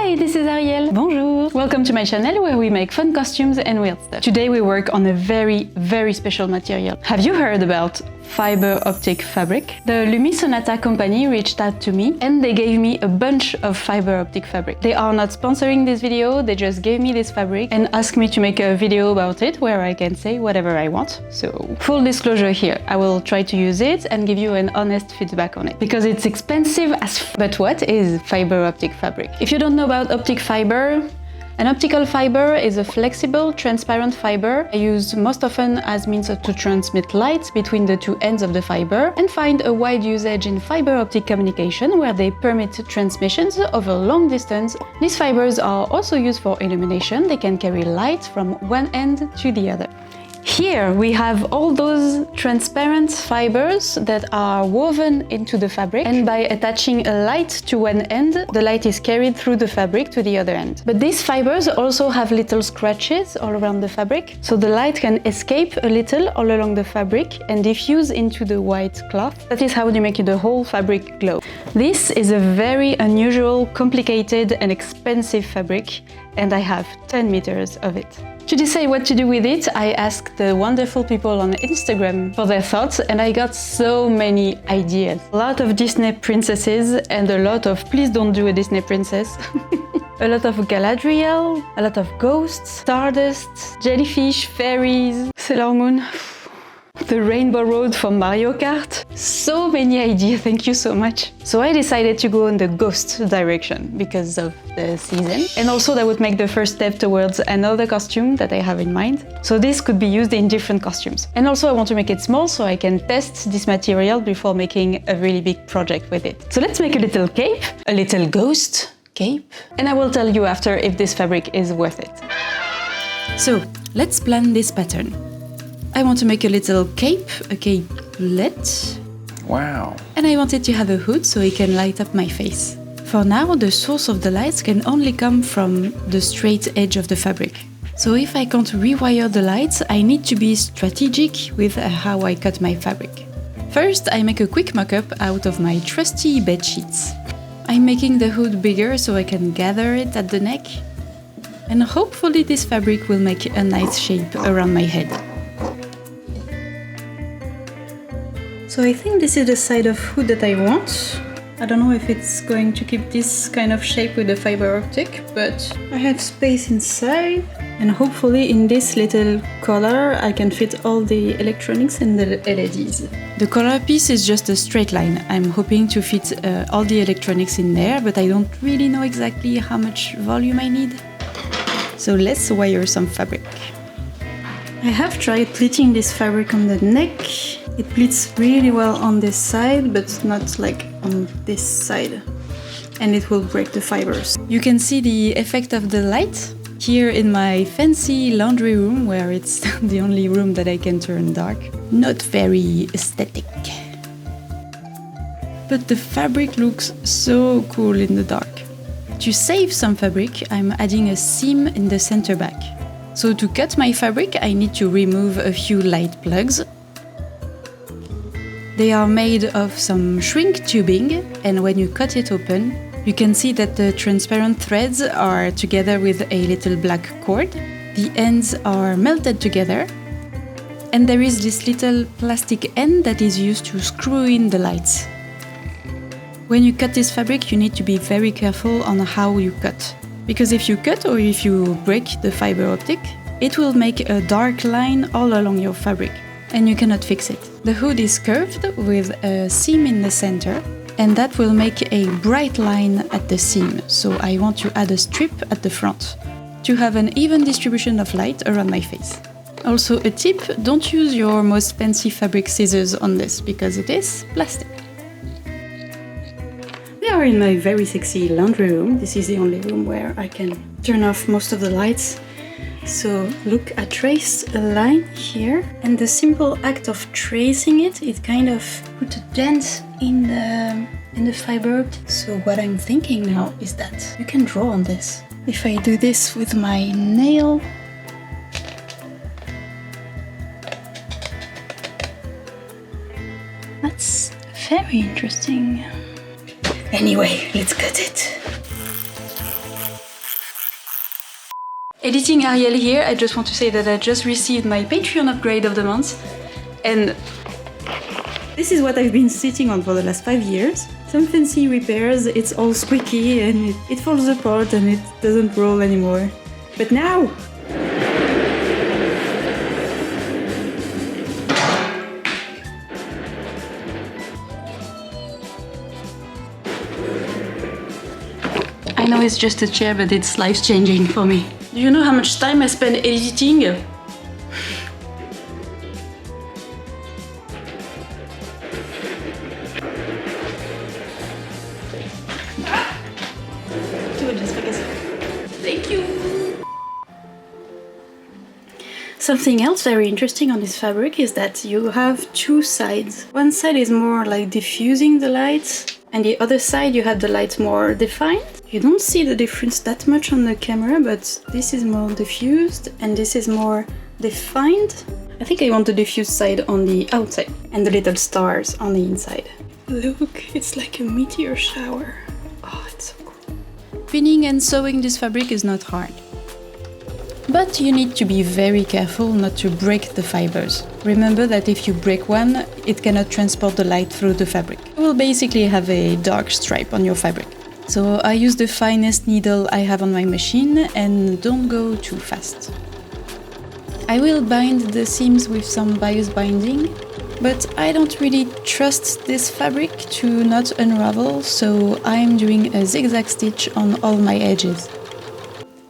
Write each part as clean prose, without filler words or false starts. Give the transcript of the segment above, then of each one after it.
Hi, this is Ariel. Bonjour. Welcome to my channel where we make fun costumes and weird stuff. Today we work on a very special material. Have you heard about fiber optic fabric? The Lumi Sonata company reached out to me and they gave me a bunch of fiber optic fabric. They are not sponsoring this video, they just gave me this fabric and asked me to make a video about it where I can say whatever I want. So full disclosure here, I will try to use it and give you an honest feedback on it because it's expensive as f. But what is fiber optic fabric? If you don't know about optic fiber, an optical fiber is a flexible, transparent fiber used most often as means to transmit light between the two ends of the fiber and find a wide usage in fiber optic communication where they permit transmissions over long distance. These fibers are also used for illumination. They can carry light from one end to the other. Here we have all those transparent fibers that are woven into the fabric, and by attaching a light to one end, the light is carried through the fabric to the other end. But these fibers also have little scratches all around the fabric, so the light can escape a little all along the fabric and diffuse into the white cloth. That is how you make the whole fabric glow. This is a very unusual, complicated and expensive fabric, and I have 10 meters of it. To decide what to do with it, I asked the wonderful people on Instagram for their thoughts and I got so many ideas. A lot of Disney princesses and a lot of please don't do a Disney princess. A lot of Galadriel, a lot of ghosts, stardust, jellyfish, fairies, Sailor Moon, the Rainbow Road from Mario Kart. So many ideas, thank you so much. So I decided to go in the ghost direction because of the season. And also that would make the first step towards another costume that I have in mind. So this could be used in different costumes. And also I want to make it small so I can test this material before making a really big project with it. So let's make a little cape, a little ghost cape. And I will tell you after if this fabric is worth it. So let's plan this pattern. I want to make a little cape, a capelet. Wow. And I want it to have a hood so it can light up my face. For now, the source of the lights can only come from the straight edge of the fabric. So if I can't rewire the lights, I need to be strategic with how I cut my fabric. First, I make a quick mock-up out of my trusty bed sheets. I'm making the hood bigger so I can gather it at the neck. And hopefully this fabric will make a nice shape around my head. So I think this is the side of hood that I want. I don't know if it's going to keep this kind of shape with the fiber optic, but I have space inside. And hopefully in this little collar I can fit all the electronics and the LEDs. The collar piece is just a straight line. I'm hoping to fit all the electronics in there, but I don't really know exactly how much volume I need. So let's wire some fabric. I have tried pleating this fabric on the neck. It pleats really well on this side, but not like on this side. And it will break the fibers. You can see the effect of the light here in my fancy laundry room, where it's the only room that I can turn dark. Not very aesthetic. But the fabric looks so cool in the dark. To save some fabric, I'm adding a seam in the center back. So to cut my fabric, I need to remove a few light plugs. They are made of some shrink tubing, and when you cut it open, you can see that the transparent threads are together with a little black cord. The ends are melted together, and there is this little plastic end that is used to screw in the lights. When you cut this fabric, you need to be very careful on how you cut. Because if you cut or if you break the fiber optic, it will make a dark line all along your fabric, and you cannot fix it. The hood is curved with a seam in the center, and that will make a bright line at the seam. So I want to add a strip at the front to have an even distribution of light around my face. Also a tip, don't use your most fancy fabric scissors on this because it is plastic. We are in my very sexy laundry room. This is the only room where I can turn off most of the lights. So look, I traced a line here, and the simple act of tracing it, it kind of put a dent in the fiber optic. So what I'm thinking now is that you can draw on this. If I do this with my nail, that's very interesting. Anyway, let's cut it. Editing Ariel here, I just want to say that I just received my Patreon upgrade of the month, and this is what I've been sitting on for the last 5 years. Some fancy repairs, it's all squeaky and it falls apart and it doesn't roll anymore. But now! I know it's just a chair, but it's life-changing for me. Do you know how much time I spend editing? Do it just because. Thank you! Something else very interesting on this fabric is that you have two sides. One side is more like diffusing the light, and the other side you have the light more defined. You don't see the difference that much on the camera, but this is more diffused and this is more defined. I think I want the diffused side on the outside and the little stars on the inside. Look, it's like a meteor shower. Oh, it's so cool. Pinning and sewing this fabric is not hard. But you need to be very careful not to break the fibers. Remember that if you break one, it cannot transport the light through the fabric. You will basically have a dark stripe on your fabric. So I use the finest needle I have on my machine and don't go too fast. I will bind the seams with some bias binding, but I don't really trust this fabric to not unravel, so I'm doing a zigzag stitch on all my edges.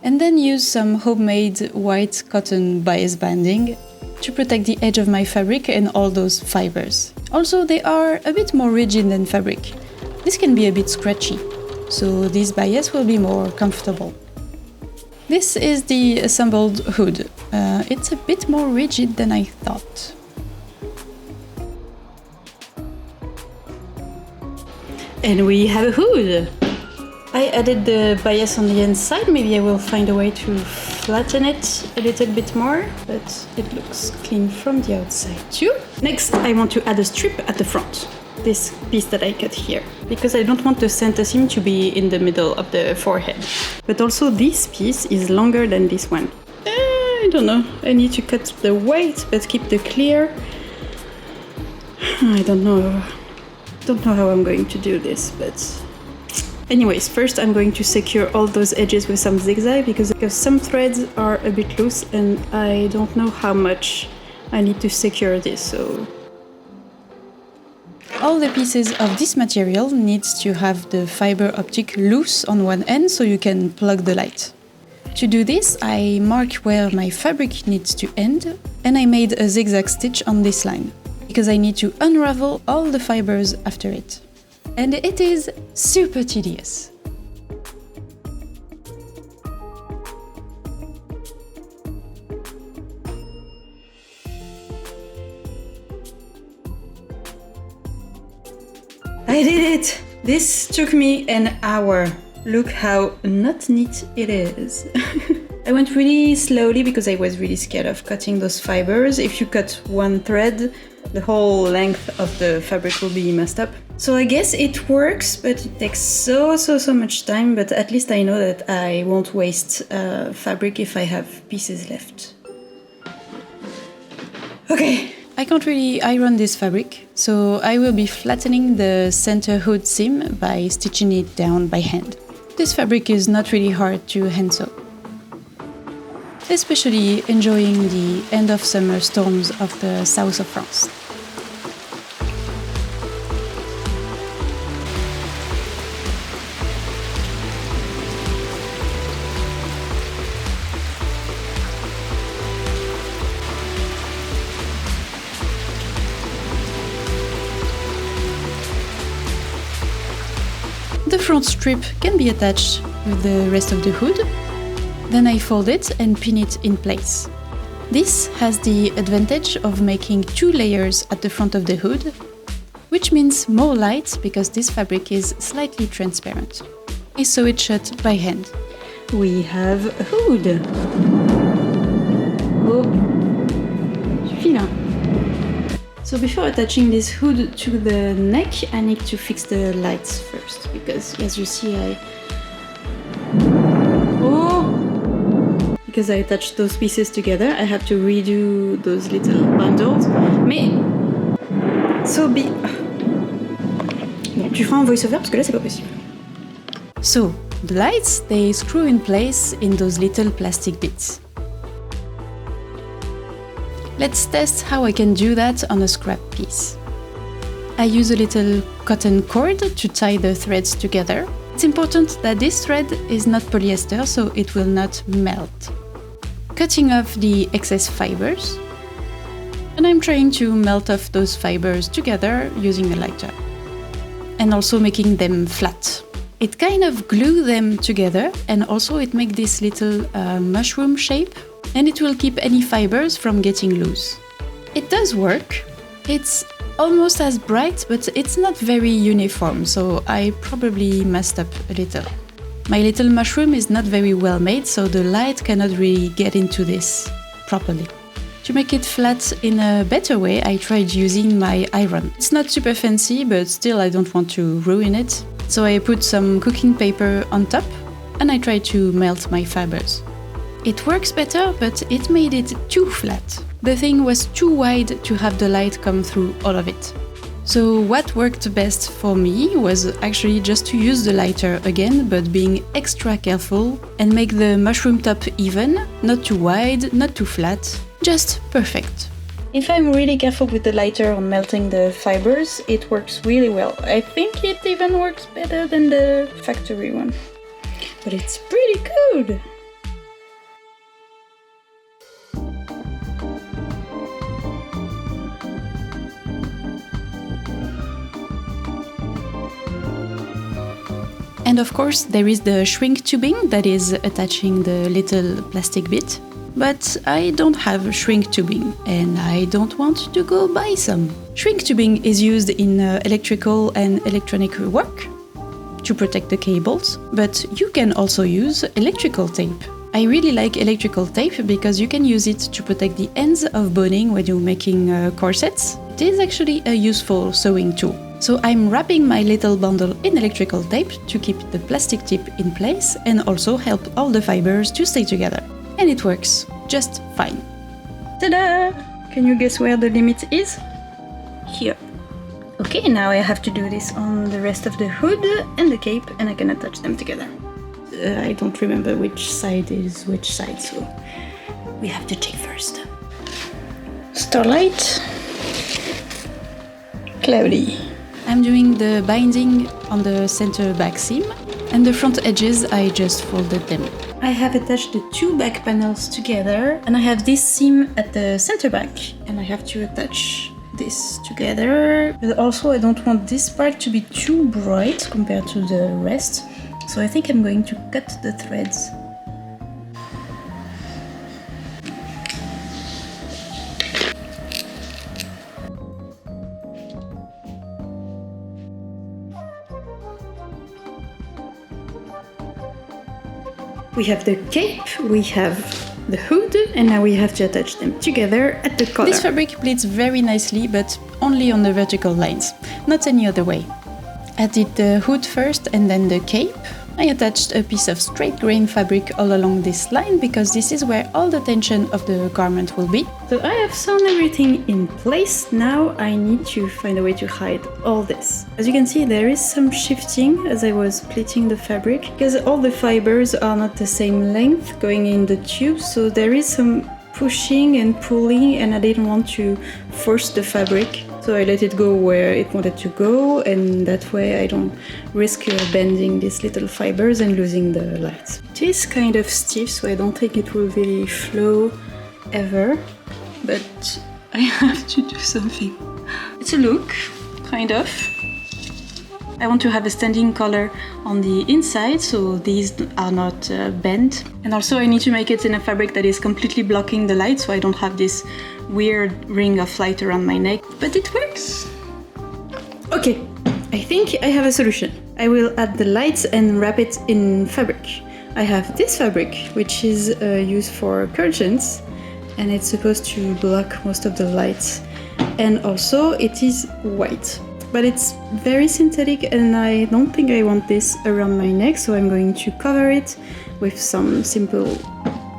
And then use some homemade white cotton bias binding to protect the edge of my fabric and all those fibers. Also, they are a bit more rigid than fabric. This can be a bit scratchy, so this bias will be more comfortable. This is the assembled hood. It's a bit more rigid than I thought. And we have a hood! I added the bias on the inside, maybe I will find a way to flatten it a little bit more, but it looks clean from the outside too. Next, I want to add a strip at the front. This piece that I cut here, because I don't want the center seam to be in the middle of the forehead. But also this piece is longer than this one. I don't know, I need to cut the white but keep the clear. I don't know how I'm going to do this, but anyways, first I'm going to secure all those edges with some zigzag because some threads are a bit loose and I don't know how much I need to secure this, so all the pieces of this material needs to have the fiber optic loose on one end so you can plug the light. To do this, I mark where my fabric needs to end and I made a zigzag stitch on this line because I need to unravel all the fibers after it. And it is super tedious. I did it! This took me an hour. Look how not neat it is. I went really slowly because I was really scared of cutting those fibers. If you cut one thread, the whole length of the fabric will be messed up. So I guess it works, but it takes so much time, but at least I know that I won't waste fabric if I have pieces left. Okay. I can't really iron this fabric, so I will be flattening the center hood seam by stitching it down by hand. This fabric is not really hard to hand sew. Especially enjoying the end of summer storms of the south of France. The front strip can be attached with the rest of the hood. Then I fold it and pin it in place. This has the advantage of making 2 layers at the front of the hood, which means more light because this fabric is slightly transparent. I sew it shut by hand. We have a hood. Oh, suffit là. So before attaching this hood to the neck, I need to fix the lights first, because as you see, because I attached those pieces together. I have to redo those little bundles. Mais Bon, tu feras un voice-over parce que là c'est pas possible. So, the lights, they screw in place in those little plastic bits. Let's test how I can do that on a scrap piece. I use a little cotton cord to tie the threads together. It's important that this thread is not polyester, so it will not melt. Cutting off the excess fibers, and I'm trying to melt off those fibers together using a lighter. And also making them flat. It kind of glue them together, and also it makes this little mushroom shape, and it will keep any fibers from getting loose. It does work. It's almost as bright, but it's not very uniform, so I probably messed up a little. My little mushroom is not very well made, so the light cannot really get into this properly. To make it flat in a better way, I tried using my iron. It's not super fancy, but still I don't want to ruin it. So I put some cooking paper on top, and I tried to melt my fibers. It works better, but it made it too flat. The thing was too wide to have the light come through all of it. So what worked best for me was actually just to use the lighter again, but being extra careful and make the mushroom top even, not too wide, not too flat, just perfect. If I'm really careful with the lighter on melting the fibers, it works really well. I think it even works better than the factory one. But it's pretty good! And of course there is the shrink tubing that is attaching the little plastic bit. But I don't have shrink tubing and I don't want to go buy some. Shrink tubing is used in electrical and electronic work to protect the cables, but you can also use electrical tape. I really like electrical tape because you can use it to protect the ends of boning when you're making corsets. It is actually a useful sewing tool. So I'm wrapping my little bundle in electrical tape to keep the plastic tip in place and also help all the fibers to stay together. And it works just fine. Ta-da! Can you guess where the limit is? Here. Okay, now I have to do this on the rest of the hood and the cape, and I can attach them together. I don't remember which side is which side, so we have to check first. Starlight. Cloudy. I'm doing the binding on the center back seam, and the front edges I just folded them. I have attached the two back panels together, and I have this seam at the center back, and I have to attach this together. But also I don't want this part to be too bright compared to the rest, so I think I'm going to cut the threads. We have the cape, we have the hood, and now we have to attach them together at the collar. This fabric pleats very nicely, but only on the vertical lines, not any other way. I did the hood first and then the cape. I attached a piece of straight grain fabric all along this line because this is where all the tension of the garment will be. So I have sewn everything in place. Now I need to find a way to hide all this. As you can see, there is some shifting as I was pleating the fabric because all the fibers are not the same length going in the tube, so there is some pushing and pulling, and I didn't want to force the fabric. So I let it go where it wanted to go, and that way I don't risk bending these little fibers and losing the lights. It is kind of stiff, so I don't think it will really flow ever, but I have to do something. It's a look, kind of. I want to have a standing collar on the inside, so these are not bent. And also I need to make it in a fabric that is completely blocking the light, so I don't have this weird ring of light around my neck. But it works! Okay, I think I have a solution. I will add the lights and wrap it in fabric. I have this fabric, which is used for curtains, and it's supposed to block most of the lights. And also it is white. But it's very synthetic and I don't think I want this around my neck, so I'm going to cover it with some simple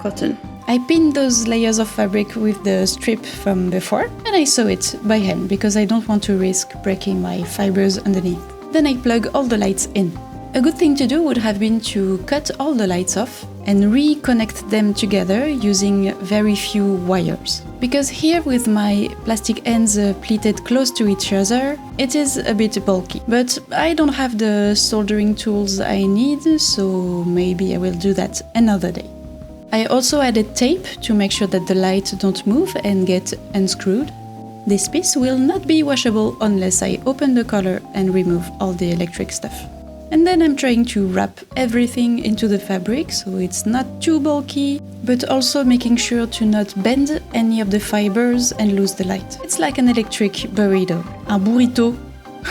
cotton. I pinned those layers of fabric with the strip from before, and I sew it by hand because I don't want to risk breaking my fibers underneath. Then I plug all the lights in. A good thing to do would have been to cut all the lights off and reconnect them together using very few wires. Because here with my plastic ends pleated close to each other, it is a bit bulky. But I don't have the soldering tools I need, so maybe I will do that another day. I also added tape to make sure that the lights don't move and get unscrewed. This piece will not be washable unless I open the collar and remove all the electric stuff. And then I'm trying to wrap everything into the fabric so it's not too bulky, but also making sure to not bend any of the fibers and lose the light. It's like an electric burrito, un burrito,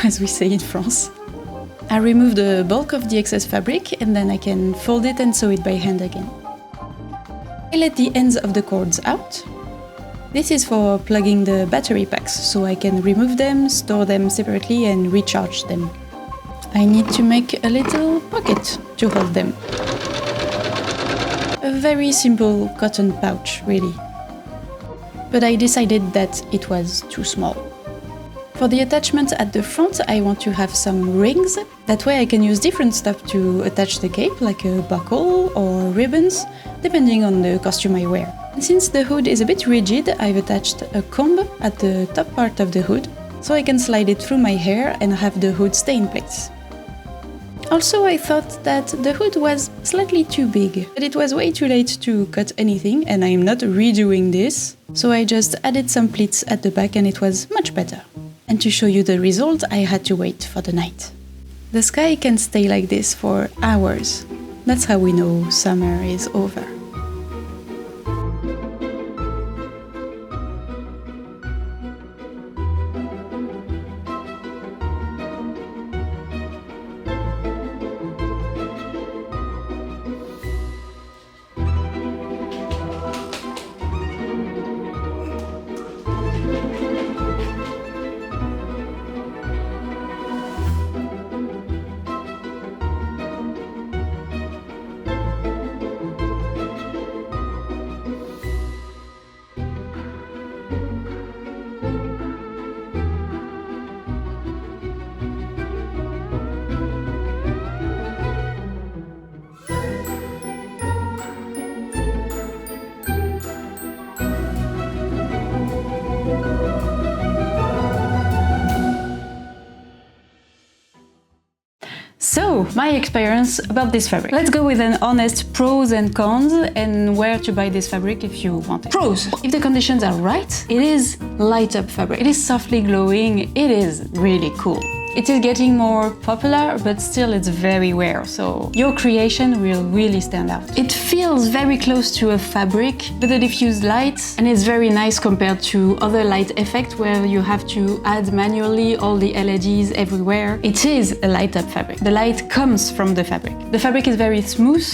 as we say in France. I remove the bulk of the excess fabric and then I can fold it and sew it by hand again. I let the ends of the cords out. This is for plugging the battery packs, so I can remove them, store them separately and recharge them. I need to make a little pocket to hold them. A very simple cotton pouch, really. But I decided that it was too small. For the attachment at the front, I want to have some rings. That way I can use different stuff to attach the cape, like a buckle or ribbons, depending on the costume I wear. And since the hood is a bit rigid, I've attached a comb at the top part of the hood, so I can slide it through my hair and have the hood stay in place. Also, I thought that the hood was slightly too big, but it was way too late to cut anything and I'm not redoing this, so I just added some pleats at the back and it was much better. And to show you the result, I had to wait for the night. The sky can stay like this for hours. That's how we know summer is over. So, my experience about this fabric. Let's go with an honest pros and cons and where to buy this fabric if you want it. Pros! If the conditions are right, it is light up fabric. It is softly glowing, it is really cool. It is getting more popular, but still it's very rare, so your creation will really stand out. It feels very close to a fabric with a diffused light, and it's very nice compared to other light effects where you have to add manually all the LEDs everywhere. It is a light up fabric. The light comes from the fabric. The fabric is very smooth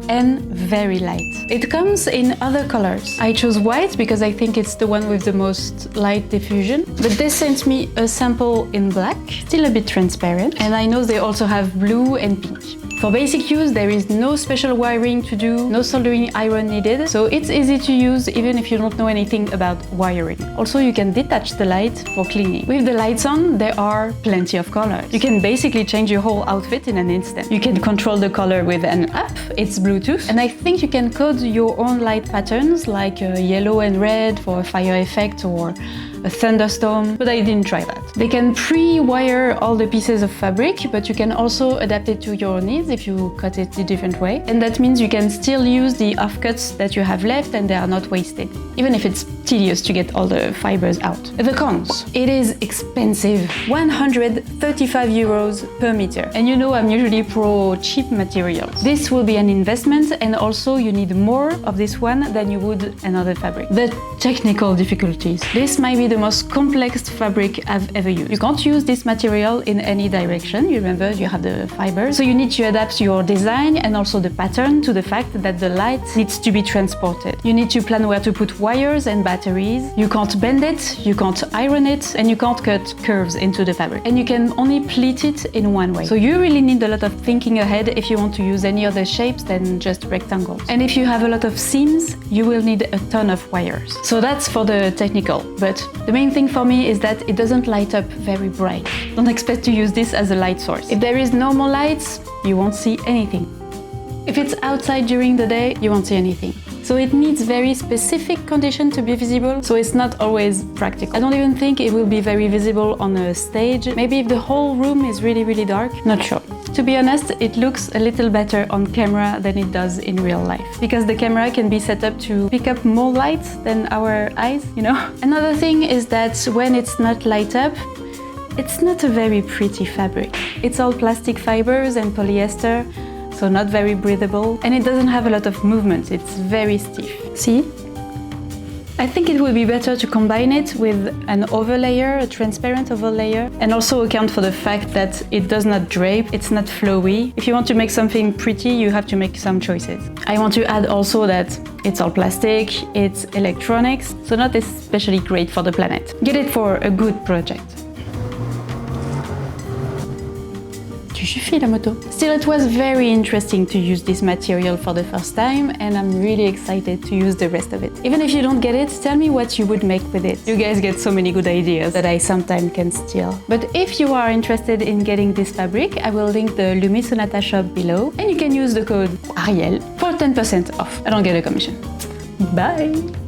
and very light. It comes in other colors. I chose white because I think it's the one with the most light diffusion, but they sent me a sample in black, still a bit transparent, and I know they also have blue and pink. For basic use, there is no special wiring to do, no soldering iron needed, so it's easy to use even if you don't know anything about wiring. Also, you can detach the light for cleaning. With the lights on, there are plenty of colors. You can basically change your whole outfit in an instant. You can control the color with an app, it's Bluetooth, and I think you can code your own light patterns like yellow and red for a fire effect or a thunderstorm, but I didn't try that. They can pre-wire all the pieces of fabric, but you can also adapt it to your needs if you cut it a different way. And that means you can still use the offcuts that you have left and they are not wasted, even if it's tedious to get all the fibers out. The cons. It is expensive. 135 euros per meter. And you know I'm usually pro cheap materials. This will be an investment and also you need more of this one than you would another fabric. The technical difficulties. This might be the most complex fabric I've ever used. You can't use this material in any direction. You remember, you have the fiber. So you need to adapt your design and also the pattern to the fact that the light needs to be transported. You need to plan where to put wires and batteries. You can't bend it, you can't iron it, and you can't cut curves into the fabric. And you can only pleat it in one way. So you really need a lot of thinking ahead if you want to use any other shapes than just rectangles. And if you have a lot of seams, you will need a ton of wires. So that's for the technical, but the main thing for me is that it doesn't light up very bright. Don't expect to use this as a light source. If there is no more lights, you won't see anything. If it's outside during the day, you won't see anything. So it needs very specific conditions to be visible, so it's not always practical. I don't even think it will be very visible on a stage. Maybe if the whole room is really dark, not sure. To be honest, it looks a little better on camera than it does in real life, because the camera can be set up to pick up more light than our eyes, you know? Another thing is that when it's not light up, it's not a very pretty fabric. It's all plastic fibers and polyester, so not very breathable, and it doesn't have a lot of movement. It's very stiff. See? I think it would be better to combine it with an overlayer, a transparent overlayer, and also account for the fact that it does not drape, it's not flowy. If you want to make something pretty, you have to make some choices. I want to add also that it's all plastic, it's electronics, so not especially great for the planet. Get it for a good project. Still, it was very interesting to use this material for the first time, and I'm really excited to use the rest of it. Even if you don't get it, tell me what you would make with it. You guys get so many good ideas that I sometimes can steal. But if you are interested in getting this fabric, I will link the Lumi Sonata shop below, and you can use the code Ariel for 10% off. I don't get a commission. Bye!